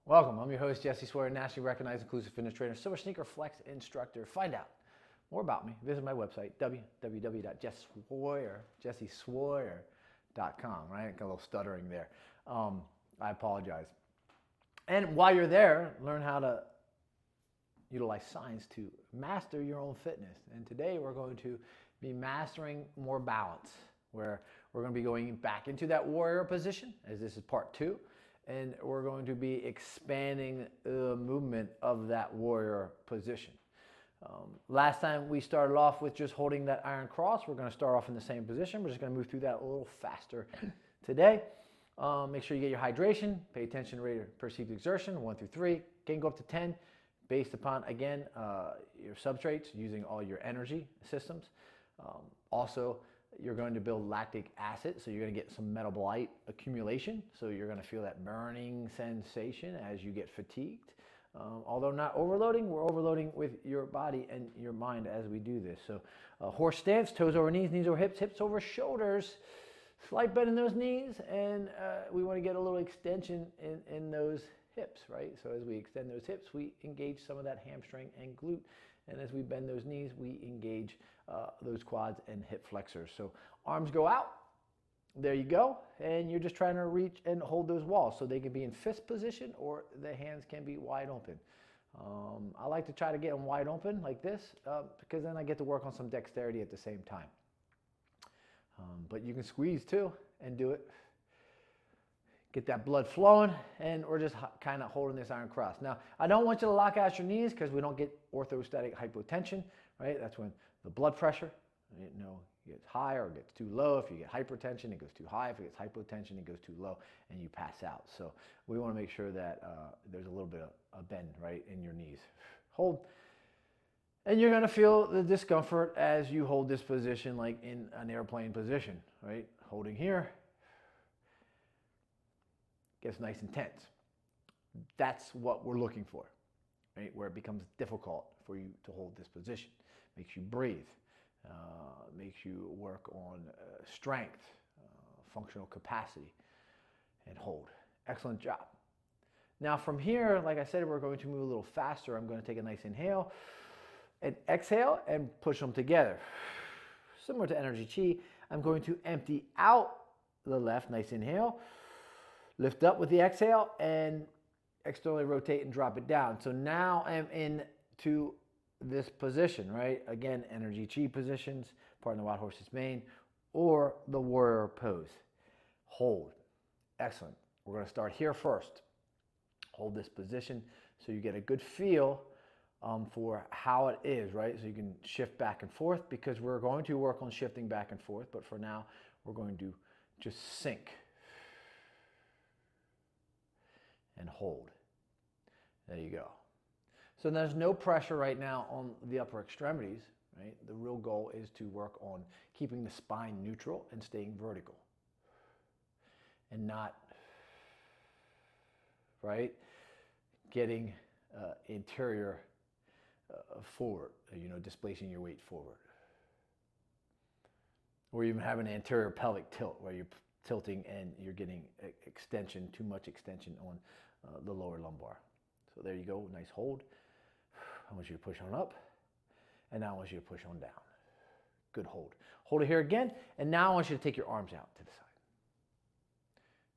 Welcome. I'm your host, Jesse Sawyer, nationally recognized inclusive fitness trainer, Silver Sneaker Flex instructor. Find out more about me. Visit my website, www.jessesawyer.com. Right? Got a little stuttering there. I apologize. And while you're there, learn how to utilize science to master your own fitness. And today we're going to be mastering more balance, where we're going to be going back into that warrior position, as this is part 2. And we're going to be expanding the movement of that warrior position. Last time we started off with just holding that iron cross. We're going to start off in the same position. We're just going to move through that a little faster today. Make sure you get your hydration. Pay attention to rate of perceived exertion, 1 through 3. Can go up to 10 based upon, again, your substrates, using all your energy systems. Also, you're going to build lactic acid, so you're going to get some metabolite accumulation. So you're going to feel that burning sensation as you get fatigued. Although not overloading, we're overloading with your body and your mind as we do this. So horse stance, toes over knees, knees over hips, hips over shoulders. Slight bend in those knees, and we want to get a little extension in those hips, right? So as we extend those hips, we engage some of that hamstring and glute. And as we bend those knees, we engage those quads and hip flexors. So arms go out. There you go. And you're just trying to reach and hold those walls. So they can be in fist position or the hands can be wide open. I like to try to get them wide open like this because then I get to work on some dexterity at the same time. But you can squeeze too and do it. Get that blood flowing, and we're just kind of holding this iron cross. Now, I don't want you to lock out your knees because we don't get orthostatic hypotension, right? That's when the blood pressure, gets high or gets too low. If you get hypertension, it goes too high. If it gets hypotension, it goes too low, and you pass out. So we want to make sure that there's a little bit of a bend, right, in your knees. Hold. And you're going to feel the discomfort as you hold this position like in an airplane position, right? Holding here. Gets nice and tense. That's what we're looking for, right? Where it becomes difficult for you to hold this position. Makes you breathe, makes you work on strength, functional capacity, and hold. Excellent job. Now from here, like I said, we're going to move a little faster. I'm going to take a nice inhale and exhale and push them together. Similar to energy chi, I'm going to empty out the left, nice inhale. Lift up with the exhale and externally rotate and drop it down. So now I'm into this position, right? Again, energy chi positions, part in the wild horse's mane, or the warrior pose. Hold. Excellent. We're going to start here first. Hold this position so you get a good feel for how it is, right? So you can shift back and forth because we're going to work on shifting back and forth, but for now, we're going to just sink. And hold. There you go. So there's no pressure right now on the upper extremities, right? The real goal is to work on keeping the spine neutral and staying vertical. And not, right, getting interior forward, displacing your weight forward. Or even have an anterior pelvic tilt where you're tilting and you're getting extension, too much extension on the lower lumbar. So there you go, nice hold. I want you to push on up, and now I want you to push on down. Good hold. Hold it here again, and now I want you to take your arms out to the side.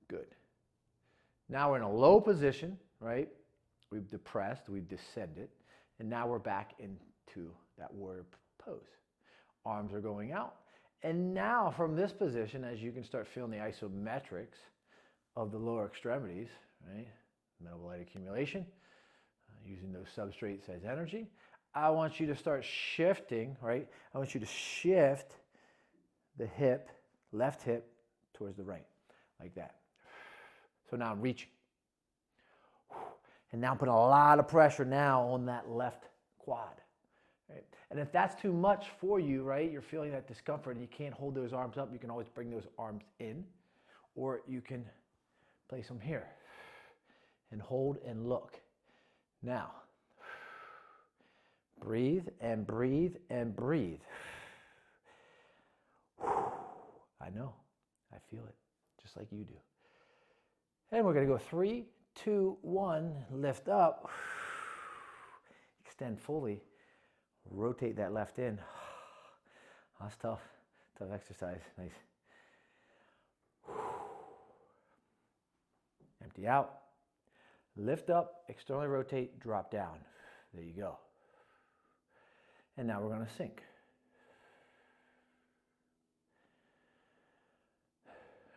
Good. Now we're in a low position, right? We've depressed, we've descended, and now we're back into that warrior pose. Arms are going out. And now from this position, as you can start feeling the isometrics of the lower extremities, right? Metabolite accumulation, using those substrates as energy. I want you to start shifting, right? I want you to shift the hip, left hip, towards the right, like that. So now I'm reaching. And now I'm putting a lot of pressure now on that left quad. Right? And if that's too much for you, right, you're feeling that discomfort and you can't hold those arms up, you can always bring those arms in, or you can place them here and hold and look. Now, breathe and breathe and breathe. I know, I feel it, just like you do. And we're going to go 3, 2, 1, lift up, extend fully, rotate that left in. That's tough, tough exercise, nice. Empty out, lift up, externally rotate, drop down. There you go. And now we're going to sink.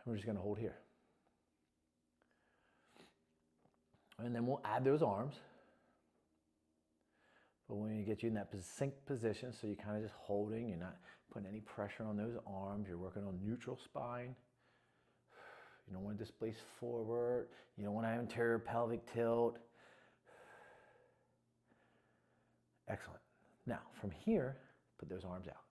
We're just going to hold here. And then we'll add those arms. But when you get you in that sink position, so you're kind of just holding, you're not putting any pressure on those arms, you're working on neutral spine. You don't want to displace forward. You don't want to have anterior pelvic tilt. Excellent. Now, from here, put those arms out.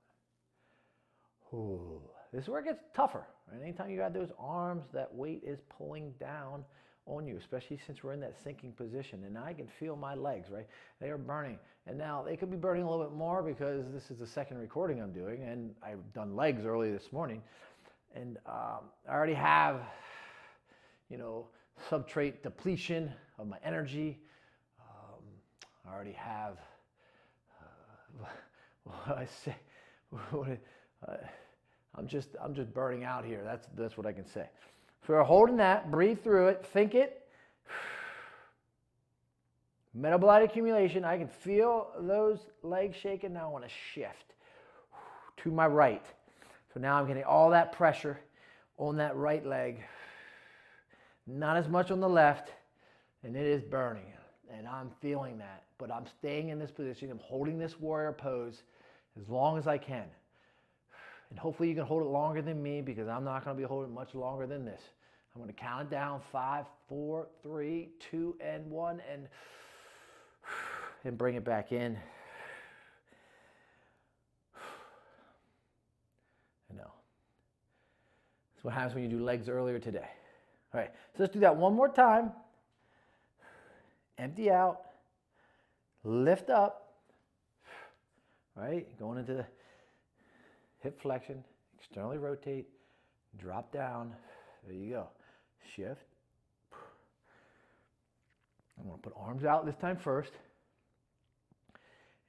Ooh, this is where it gets tougher. Right? Anytime you got those arms, that weight is pulling down on you, especially since we're in that sinking position. And now I can feel my legs, right? They are burning. And now they could be burning a little bit more because this is the second recording I'm doing, and I've done legs early this morning. And I already have, substrate depletion of my energy. I already have, what I say, I'm just burning out here. That's what I can say. So we're holding that, breathe through it, think it. Metabolite accumulation. I can feel those legs shaking. Now I want to shift to my right. So now I'm getting all that pressure on that right leg. Not as much on the left, and it is burning. And I'm feeling that, but I'm staying in this position. I'm holding this warrior pose as long as I can. And hopefully you can hold it longer than me, because I'm not going to be holding much longer than this. I'm going to count it down, 5, 4, 3, 2, and 1, and bring it back in. I know. That's what happens when you do legs earlier today. All right, so let's do that one more time. Empty out, lift up, right? Going into the hip flexion, externally rotate, drop down. There you go. Shift. I'm going to put arms out this time first.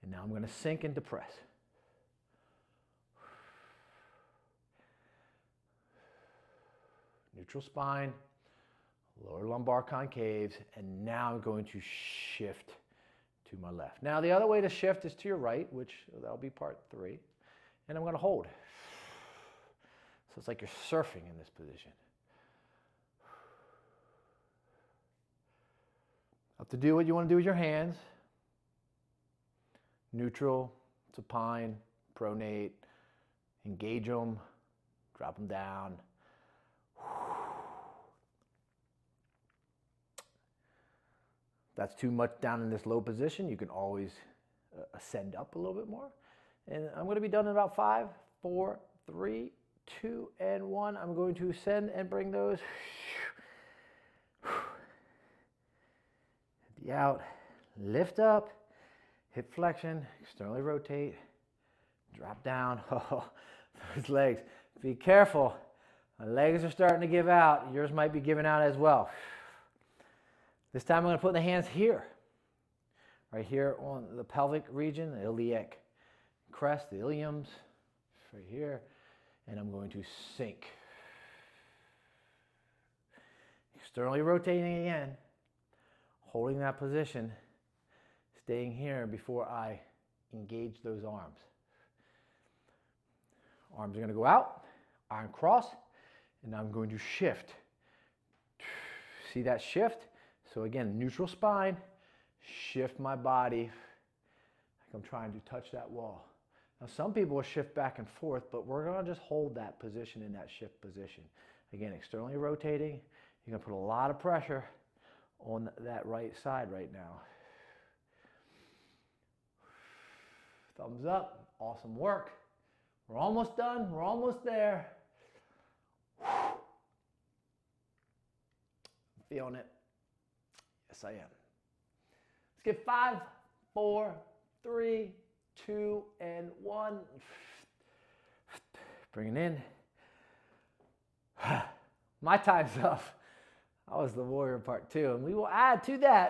And now I'm going to sink into press. Neutral spine, lower lumbar concaves, and now I'm going to shift to my left. Now the other way to shift is to your right, which that'll be part 3. And I'm going to hold. So it's like you're surfing in this position. Up to do what you want to do with your hands. Neutral, supine, pronate, engage them, drop them down. That's too much down in this low position. You can always ascend up a little bit more. And I'm going to be done in about 5, 4, 3, 2, and 1. I'm going to ascend and bring those empty out, lift up, hip flexion, externally rotate, drop down. Oh, those legs. Be careful. My legs are starting to give out. Yours might be giving out as well. This time I'm going to put the hands here, right here on the pelvic region, the iliac crest, the iliums, right here, and I'm going to sink. Externally rotating again, holding that position, staying here before I engage those arms. Arms are going to go out, iron cross, and I'm going to shift. See that shift? So again, neutral spine, shift my body like I'm trying to touch that wall. Now some people will shift back and forth, but we're going to just hold that position in that shift position. Again, externally rotating. You're going to put a lot of pressure on that right side right now. Thumbs up. Awesome work. We're almost done. We're almost there. Feeling it. Yes, I am. Let's get 5, 4, 3, 2, and 1. Bring it in. My time's up. I was the warrior part 2. And we will add to that